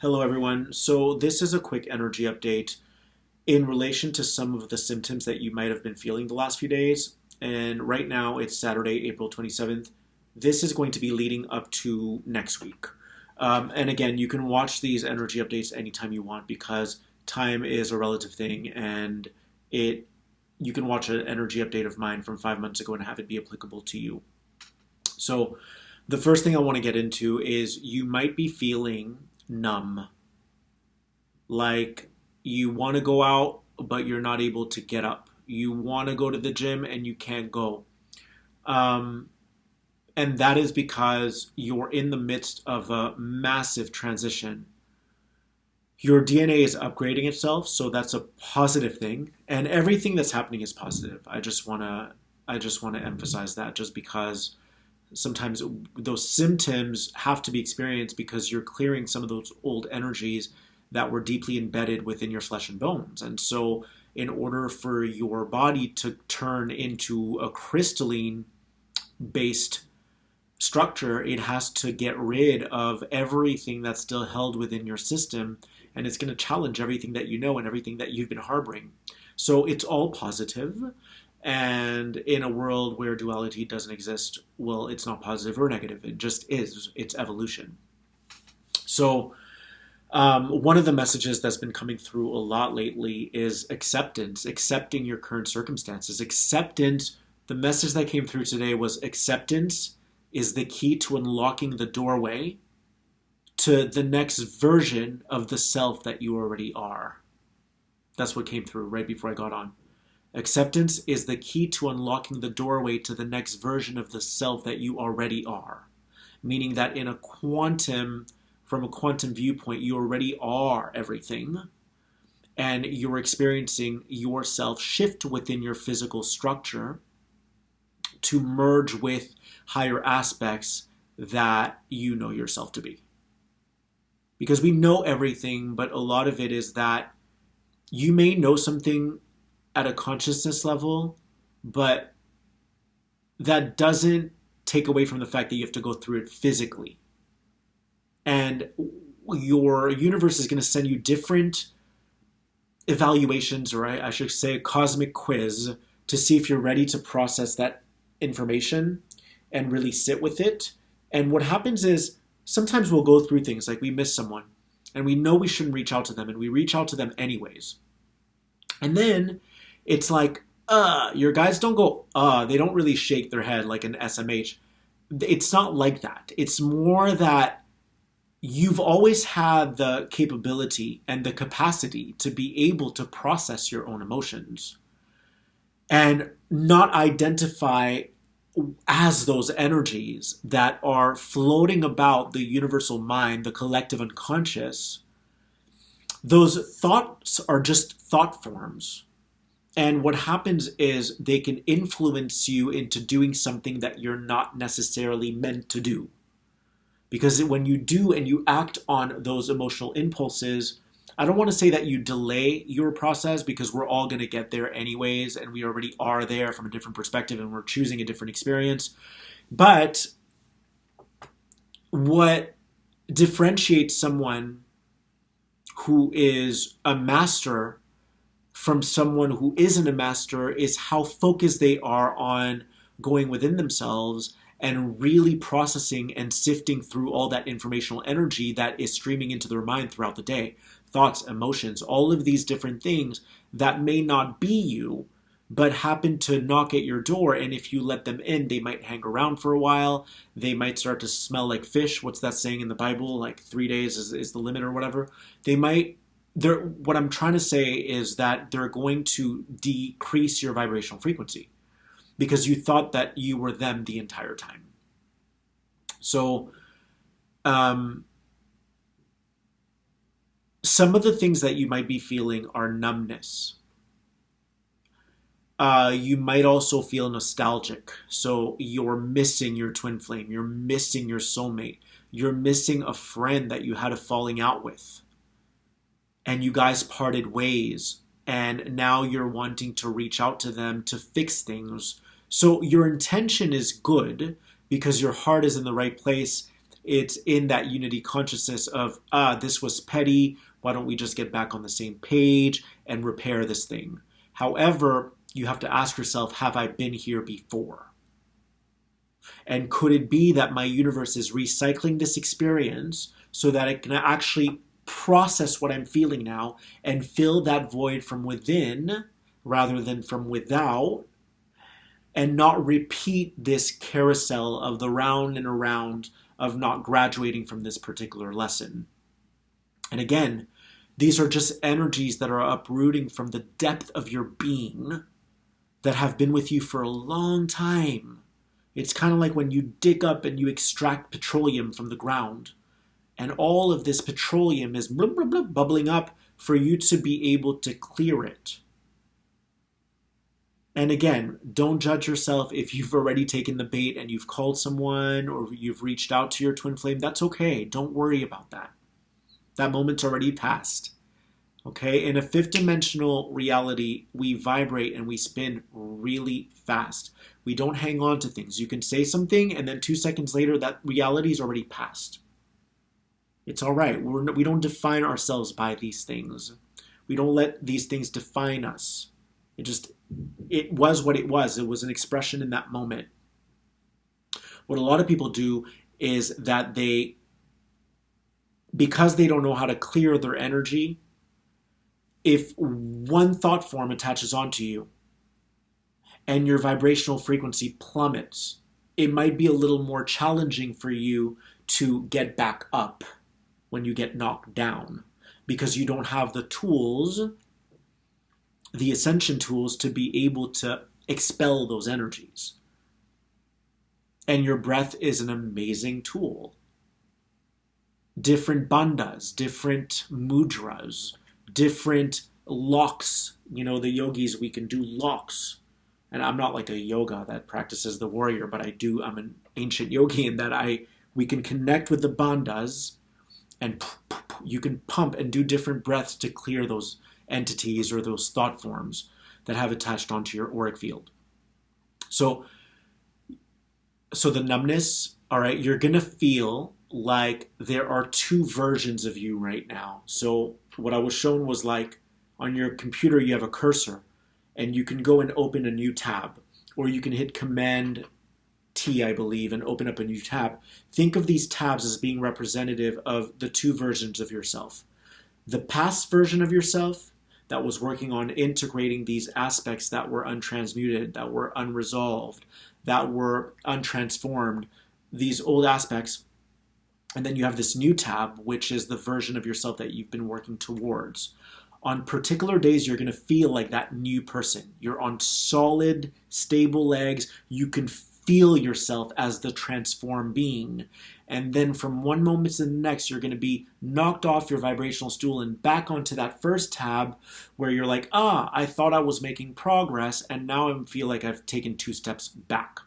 Hello, everyone. So, this is a quick energy update in relation to some of the symptoms that you might have been feeling the last few days. And right now, it's Saturday, April 27th. This is going to be leading up to next week. And again, you can watch these energy updates anytime you want because time is a relative thing, and it you can watch an energy update of mine from 5 months ago and have it be applicable to you. So, the first thing I want to get into is you might be feeling numb. Like you want to go out, but you're not able to get up. You want to go to the gym and you can't go. Um, and that is because you're in the midst of a massive transition. Your DNA is upgrading itself, so that's a positive thing. And everything that's happening is positive. I just want to emphasize that just because sometimes those symptoms have to be experienced because you're clearing some of those old energies that were deeply embedded within your flesh and bones. And so, in order for your body to turn into a crystalline based structure, it has to get rid of everything that's still held within your system. And it's going to challenge everything that you know and everything that you've been harboring. So, it's all positive. And in a world where duality doesn't exist, well, it's not positive or negative. It just is. It's evolution. So, one of the messages that's been coming through a lot lately is acceptance, accepting your current circumstances. Acceptance, the message that came through today was acceptance is the key to unlocking the doorway to the next version of the self that you already are. That's what came through right before I got on. Acceptance is the key to unlocking the doorway to the next version of the self that you already are. Meaning that from a quantum viewpoint, you already are everything. And you're experiencing yourself shift within your physical structure to merge with higher aspects that you know yourself to be. Because we know everything, but a lot of it is that you may know something at a consciousness level, but that doesn't take away from the fact that you have to go through it physically. And your universe is going to send you different evaluations, or I should say a cosmic quiz, to see if you're ready to process that information and really sit with it. And what happens is sometimes we'll go through things like we miss someone and we know we shouldn't reach out to them and we reach out to them anyways. And then it's like, your guys don't go, they don't really shake their head like an SMH. It's not like that. It's more that you've always had the capability and the capacity to be able to process your own emotions and not identify as those energies that are floating about the universal mind, the collective unconscious. Those thoughts are just thought forms. And what happens is they can influence you into doing something that you're not necessarily meant to do. Because when you do and you act on those emotional impulses, I don't want to say that you delay your process because we're all going to get there anyways, and we already are there from a different perspective and we're choosing a different experience. But what differentiates someone who is a master from someone who isn't a master is how focused they are on going within themselves and really processing and sifting through all that informational energy that is streaming into their mind throughout the day. Thoughts, emotions, all of these different things that may not be you, but happen to knock at your door. And if you let them in, they might hang around for a while. They might start to smell like fish. What's that saying in the Bible? Like 3 days is the limit or whatever. What I'm trying to say is that they're going to decrease your vibrational frequency because you thought that you were them the entire time. So, some of the things that you might be feeling are numbness. You might also feel nostalgic. So you're missing your twin flame. You're missing your soulmate. You're missing a friend that you had a falling out with. And you guys parted ways, and now you're wanting to reach out to them to fix things. So your intention is good because your heart is in the right place, It's in that unity consciousness of, this was petty. Why don't we just get back on the same page and repair this thing? However, you have to ask yourself, have I been here before? And could it be that my universe is recycling this experience so that it can actually process what I'm feeling now and fill that void from within rather than from without, and not repeat this carousel of the round and around of not graduating from this particular lesson? And again, these are just energies that are uprooting from the depth of your being that have been with you for a long time. It's kind of like when you dig up and you extract petroleum from the ground. And all of this petroleum is blub, blub, blub, bubbling up for you to be able to clear it. And again, don't judge yourself if you've already taken the bait and you've called someone or you've reached out to your twin flame. That's okay. Don't worry about that. That moment's already passed. Okay? In a fifth dimensional reality, we vibrate and we spin really fast. We don't hang on to things. You can say something and then 2 seconds later, that reality is already passed. It's all right. We don't define ourselves by these things. We don't let these things define us. It was what it was. It was an expression in that moment. What a lot of people do is that because they don't know how to clear their energy, if one thought form attaches onto you and your vibrational frequency plummets, it might be a little more challenging for you to get back up when you get knocked down, because you don't have the tools, the ascension tools, to be able to expel those energies. And your breath is an amazing tool. Different bandhas, different mudras, different locks. You know, the yogis, we can do locks. And I'm not like a yoga that practices the warrior, but I'm an ancient yogi in that we can connect with the bandhas, and you can pump and do different breaths to clear those entities or those thought forms that have attached onto your auric field. So the numbness, all right, you're going to feel like there are two versions of you right now. So what I was shown was like on your computer, you have a cursor and you can go and open a new tab, or you can hit Command T, I believe, and open up a new tab. Think of these tabs as being representative of the two versions of yourself. The past version of yourself that was working on integrating these aspects that were untransmuted, that were unresolved, that were untransformed, these old aspects. And then you have this new tab, which is the version of yourself that you've been working towards. On particular days, you're going to feel like that new person. You're on solid, stable legs. You can feel yourself as the transformed being. And then from one moment to the next, you're going to be knocked off your vibrational stool and back onto that first tab where you're like, I thought I was making progress, and now I feel like I've taken 2 steps back.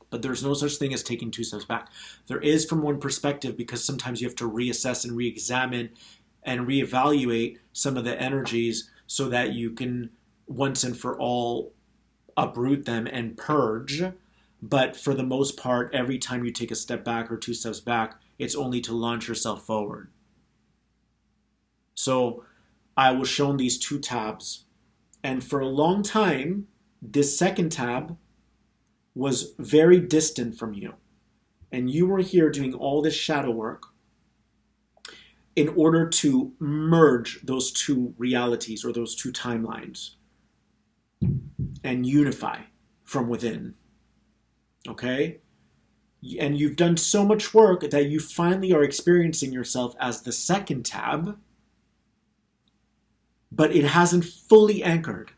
But there's no such thing as taking 2 steps back. There is from one perspective, because sometimes you have to reassess and re-examine and reevaluate some of the energies so that you can once and for all uproot them and purge. But for the most part, every time you take a step back or 2 steps back, it's only to launch yourself forward. So I was shown these 2 tabs, and for a long time, this second tab was very distant from you. And you were here doing all this shadow work in order to merge those 2 realities or those 2 timelines and unify from within. Okay? And you've done so much work that you finally are experiencing yourself as the second tab, but it hasn't fully anchored.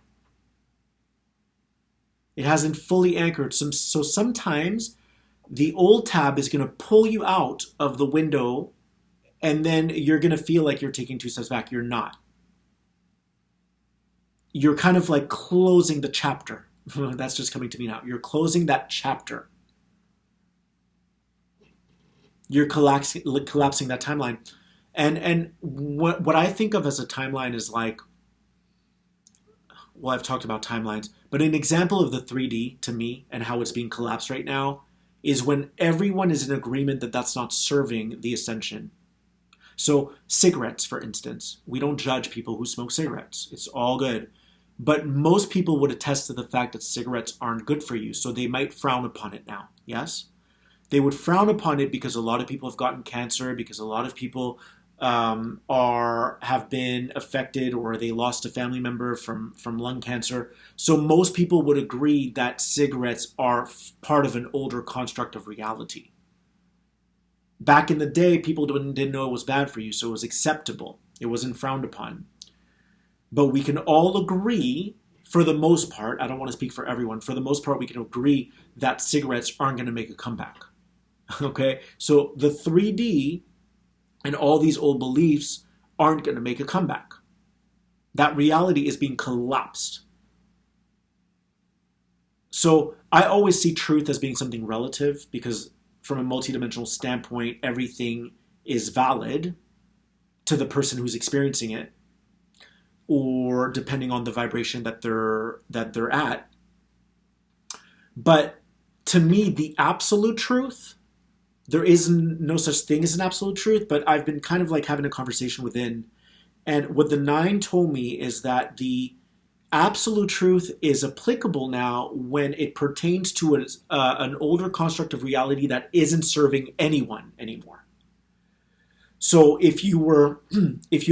It hasn't fully anchored. So sometimes the old tab is going to pull you out of the window, and then you're going to feel like you're taking 2 steps back. You're not. You're kind of like closing the chapter. That's just coming to me now. You're closing that chapter. You're collapsing that timeline. And what I think of as a timeline is like, well, I've talked about timelines, but an example of the 3D to me and how it's being collapsed right now is when everyone is in agreement that that's not serving the ascension. So cigarettes, for instance, we don't judge people who smoke cigarettes. It's all good. But most people would attest to the fact that cigarettes aren't good for you, so they might frown upon it now, yes? They would frown upon it because a lot of people have gotten cancer, because a lot of people have been affected, or they lost a family member from lung cancer. So most people would agree that cigarettes are part of an older construct of reality. Back in the day, people didn't know it was bad for you, so it was acceptable. It wasn't frowned upon. But we can all agree, for the most part, I don't want to speak for everyone, for the most part, we can agree that cigarettes aren't going to make a comeback. Okay? So the 3D and all these old beliefs aren't going to make a comeback. That reality is being collapsed. So I always see truth as being something relative, because from a multidimensional standpoint, everything is valid to the person who's experiencing it, or depending on the vibration that they're at. But to me, the absolute truth, there is no such thing as an absolute truth, but I've been kind of like having a conversation within. And what the 9 told me is that the absolute truth is applicable now when it pertains to an older construct of reality that isn't serving anyone anymore. So if you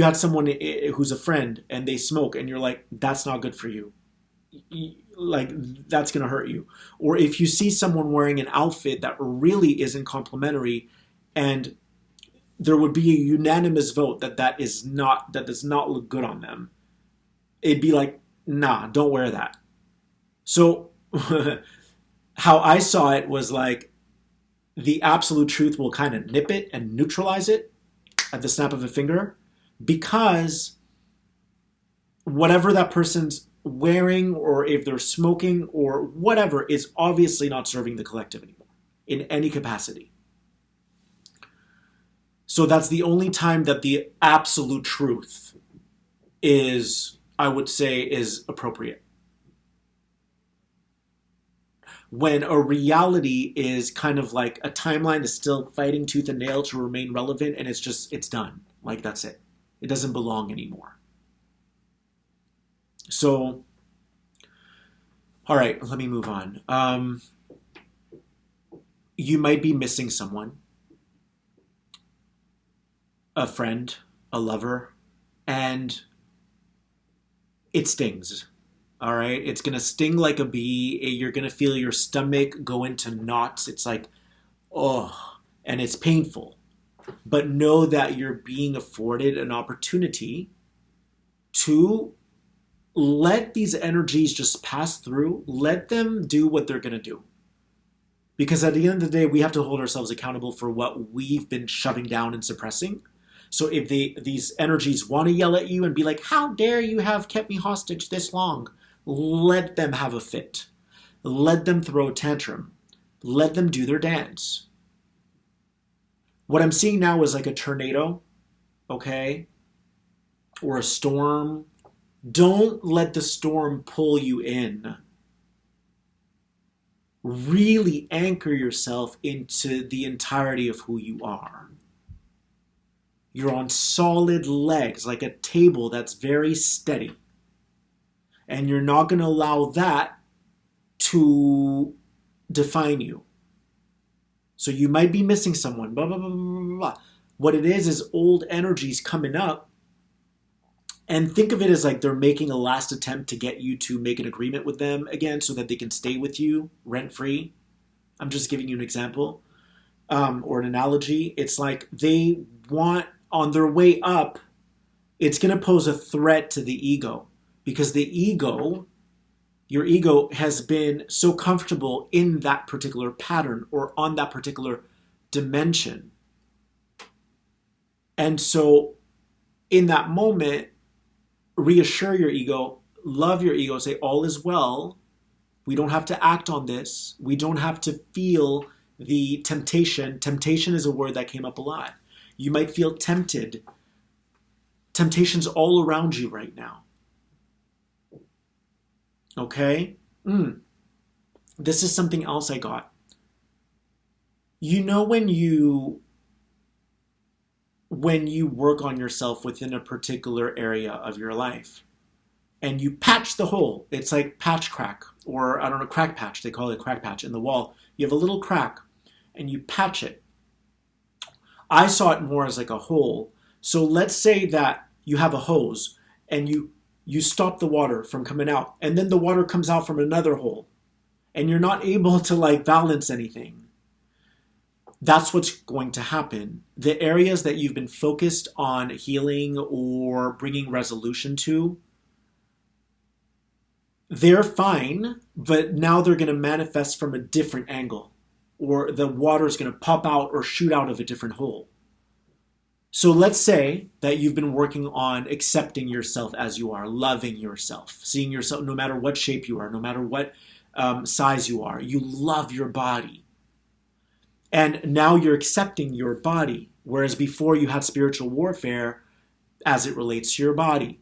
had someone who's a friend and they smoke and you're like, that's not good for you, like that's going to hurt you. Or if you see someone wearing an outfit that really isn't complimentary, and there would be a unanimous vote that does not look good on them, it'd be like, nah, don't wear that. So how I saw it was like the absolute truth will kind of nip it and neutralize it at the snap of a finger, because whatever that person's wearing, or if they're smoking or whatever, is obviously not serving the collective anymore in any capacity. So that's the only time that the absolute truth is, I would say, is appropriate. When a reality is kind of like a timeline is still fighting tooth and nail to remain relevant, and it's done. Like, that's it. It doesn't belong anymore. So, all right, let me move on. You might be missing someone, a friend, a lover, and it stings. All right, it's going to sting like a bee. You're going to feel your stomach go into knots. It's like, oh, and it's painful. But know that you're being afforded an opportunity to let these energies just pass through. Let them do what they're going to do. Because at the end of the day, we have to hold ourselves accountable for what we've been shoving down and suppressing. So if these energies want to yell at you and be like, how dare you have kept me hostage this long? Let them have a fit. Let them throw a tantrum. Let them do their dance. What I'm seeing now is like a tornado, okay? Or a storm. Don't let the storm pull you in. Really anchor yourself into the entirety of who you are. You're on solid legs, like a table that's very steady. And you're not going to allow that to define you. So you might be missing someone, blah, blah, blah, blah, blah. What it is old energies coming up. And think of it as like they're making a last attempt to get you to make an agreement with them again so that they can stay with you rent-free. I'm just giving you an example or an analogy. It's like they want, on their way up, it's going to pose a threat to the ego. Because the ego, your ego, has been so comfortable in that particular pattern or on that particular dimension. And so in that moment, reassure your ego, love your ego, say all is well. We don't have to act on this. We don't have to feel the temptation. Temptation is a word that came up a lot. You might feel tempted. Temptation's all around you right now. Okay? This is something else I got. You know when you work on yourself within a particular area of your life and you patch the hole. It's like patch crack, or I don't know, crack patch. They call it crack patch in the wall. You have a little crack and you patch it. I saw it more as like a hole. So let's say that you have a hose and you stop the water from coming out, and then the water comes out from another hole and you're not able to like balance anything. That's what's going to happen. The areas that you've been focused on healing or bringing resolution to, they're fine, but now they're going to manifest from a different angle, or the water is going to pop out or shoot out of a different hole. So let's say that you've been working on accepting yourself as you are, loving yourself, seeing yourself no matter what shape you are, no matter what size you are. You love your body. And now you're accepting your body, whereas before you had spiritual warfare as it relates to your body.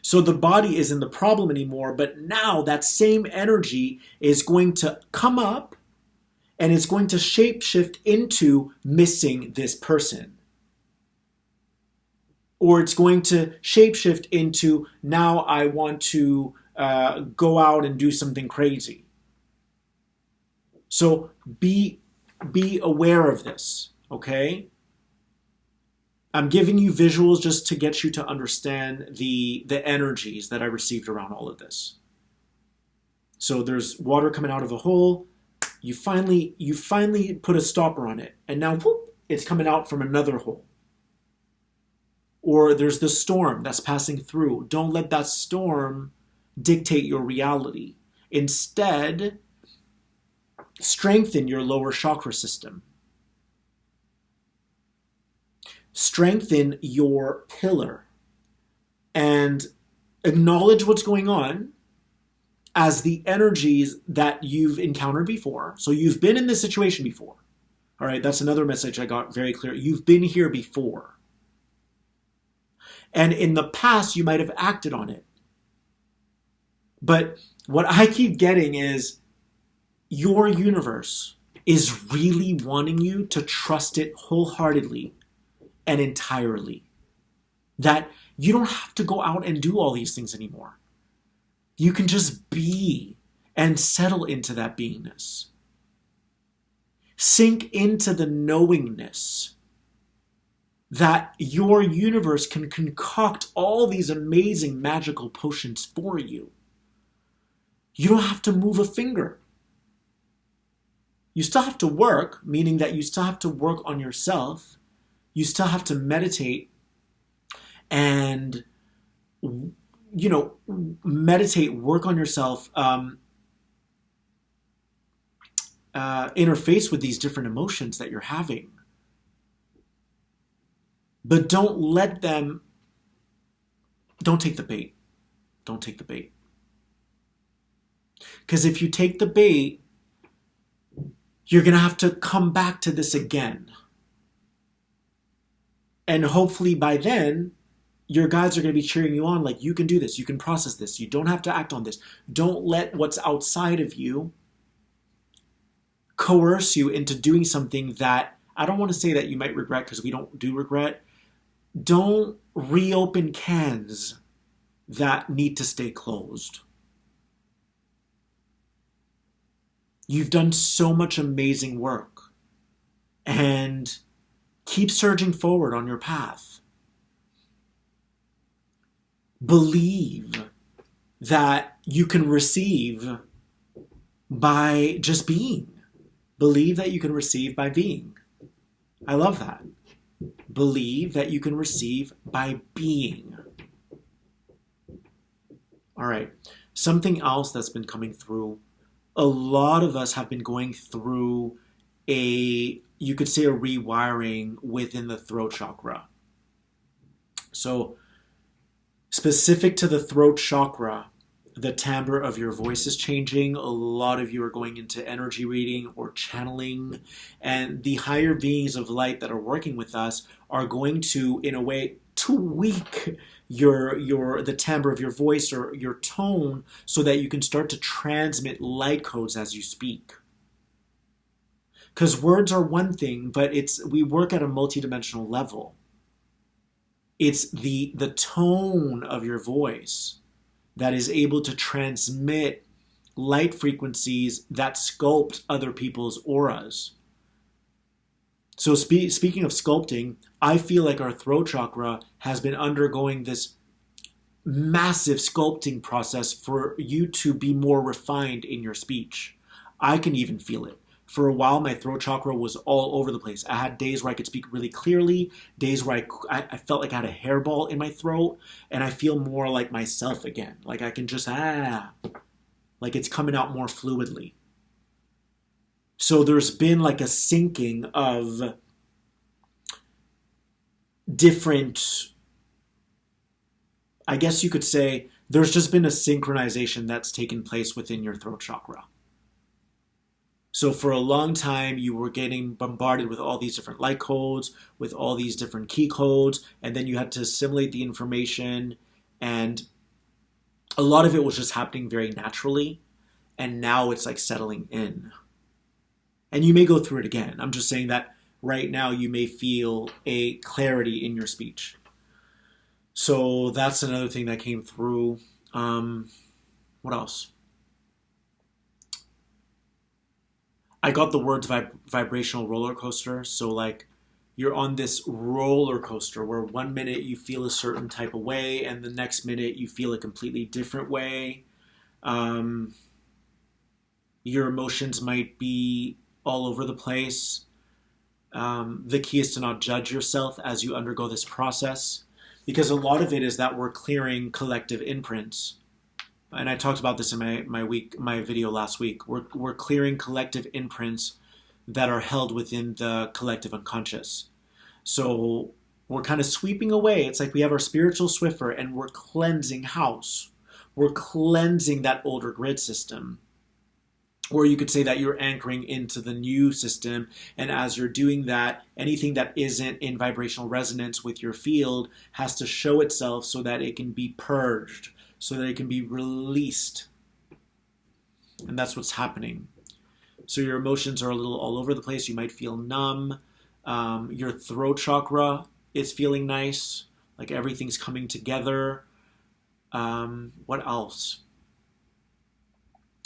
So the body isn't the problem anymore, but now that same energy is going to come up and it's going to shapeshift into missing this person. Or it's going to shapeshift into, now I want to go out and do something crazy. So be aware of this, okay? I'm giving you visuals just to get you to understand the energies that I received around all of this. So there's water coming out of a hole. You finally put a stopper on it, and now whoop, it's coming out from another hole. Or there's the storm that's passing through. Don't let that storm dictate your reality. Instead, strengthen your lower chakra system. Strengthen your pillar and acknowledge what's going on as the energies that you've encountered before. So you've been in this situation before. All right, that's another message I got very clear. You've been here before. And in the past, you might have acted on it. But what I keep getting is your universe is really wanting you to trust it wholeheartedly and entirely. That you don't have to go out and do all these things anymore. You can just be and settle into that beingness. Sink into the knowingness that your universe can concoct all these amazing magical potions for you. You don't have to move a finger. You still have to work, meaning that you still have to work on yourself. You still have to meditate and, meditate, work on yourself, interface with these different emotions that you're having. But don't take the bait. Don't take the bait. Because if you take the bait, you're going to have to come back to this again. And hopefully by then, your guides are going to be cheering you on like, you can do this, you can process this, you don't have to act on this. Don't let what's outside of you coerce you into doing something that, I don't want to say that you might regret, because we don't do regret. Don't reopen cans that need to stay closed. You've done so much amazing work, and keep surging forward on your path. Believe that you can receive by just being. Believe that you can receive by being. I love that. Believe that you can receive by being. All right. Something else that's been coming through. A lot of us have been going through you could say a rewiring within the throat chakra. So specific to the throat chakra, the timbre of your voice is changing. A lot of you are going into energy reading or channeling, and the higher beings of light that are working with us are going to, in a way, tweak the timbre of your voice or your tone so that you can start to transmit light codes as you speak. Because words are one thing, but we work at a multidimensional level. It's the tone of your voice that is able to transmit light frequencies that sculpt other people's auras. So speaking of sculpting, I feel like our throat chakra has been undergoing this massive sculpting process for you to be more refined in your speech. I can even feel it. For a while, my throat chakra was all over the place. I had days where I could speak really clearly, days where I felt like I had a hairball in my throat, and I feel more like myself again. Like I can just, like it's coming out more fluidly. So there's been like a syncing of different, I guess you could say, there's just been a synchronization that's taken place within your throat chakra. So for a long time, you were getting bombarded with all these different light codes, with all these different key codes, and then you had to assimilate the information, and a lot of it was just happening very naturally, and now it's like settling in. And you may go through it again. I'm just saying that right now you may feel a clarity in your speech. So that's another thing that came through. What else? I got the words vibrational roller coaster. So like you're on this roller coaster where 1 minute you feel a certain type of way and the next minute you feel a completely different way. Your emotions might be all over the place. The key is to not judge yourself as you undergo this process, because a lot of it is that we're clearing collective imprints. And I talked about this in my video last week. We're clearing collective imprints that are held within the collective unconscious. So we're kind of sweeping away. It's like we have our spiritual Swiffer and we're cleansing house. We're cleansing that older grid system. Or you could say that you're anchoring into the new system, and as you're doing that, anything that isn't in vibrational resonance with your field has to show itself so that it can be purged, so that it can be released. And that's what's happening. So your emotions are a little all over the place. You might feel numb. Your throat chakra is feeling nice, like everything's coming together. What else?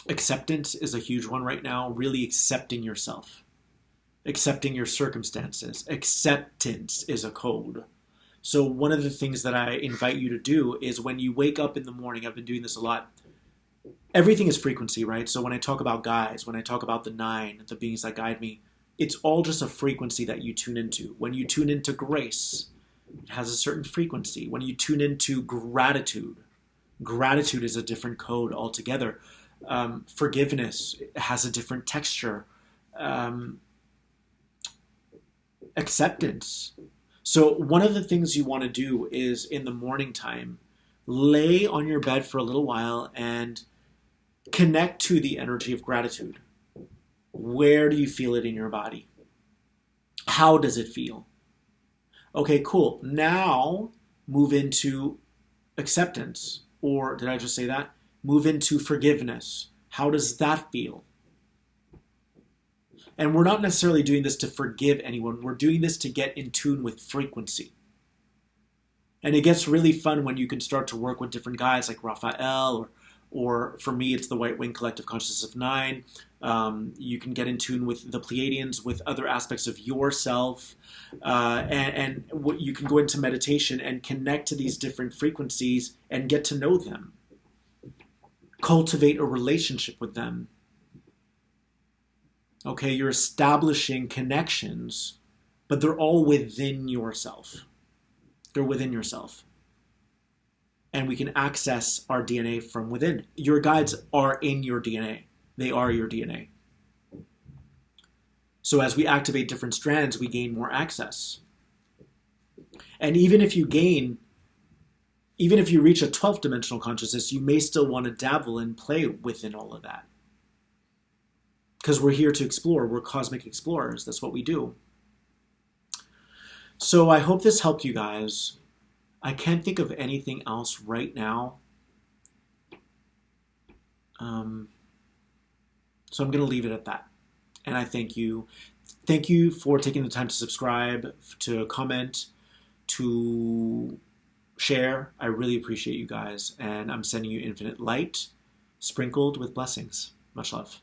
Acceptance is a huge one right now. Really accepting yourself, accepting your circumstances. Acceptance is a code. So one of the things that I invite you to do is when you wake up in the morning, I've been doing this a lot. Everything is frequency, right? So when I talk about guides, when I talk about the 9, the beings that guide me, it's all just a frequency that you tune into. When you tune into grace, it has a certain frequency. When you tune into gratitude, gratitude is a different code altogether. Forgiveness has a different texture. Acceptance. So one of the things you want to do is in the morning time, lay on your bed for a little while and connect to the energy of gratitude. Where do you feel it in your body? How does it feel? Okay, cool. Now move into acceptance. Or did I just say that? Move into forgiveness. How does that feel? And we're not necessarily doing this to forgive anyone. We're doing this to get in tune with frequency. And it gets really fun when you can start to work with different guys like Raphael, or for me, it's the White Wing Collective Consciousness of 9. You can get in tune with the Pleiadians, with other aspects of yourself. And you can go into meditation and connect to these different frequencies and get to know them. Cultivate a relationship with them. Okay, you're establishing connections, but they're all within yourself. They're within yourself. And we can access our DNA from within. Your guides are in your DNA. They are your DNA. So as we activate different strands, we gain more access. And even if you reach a 12th dimensional consciousness, you may still want to dabble and play within all of that. Because we're here to explore. We're cosmic explorers. That's what we do. So I hope this helped you guys. I can't think of anything else right now. So I'm going to leave it at that. And I thank you. Thank you for taking the time to subscribe, to comment, to share. I really appreciate you guys, and I'm sending you infinite light sprinkled with blessings. Much love.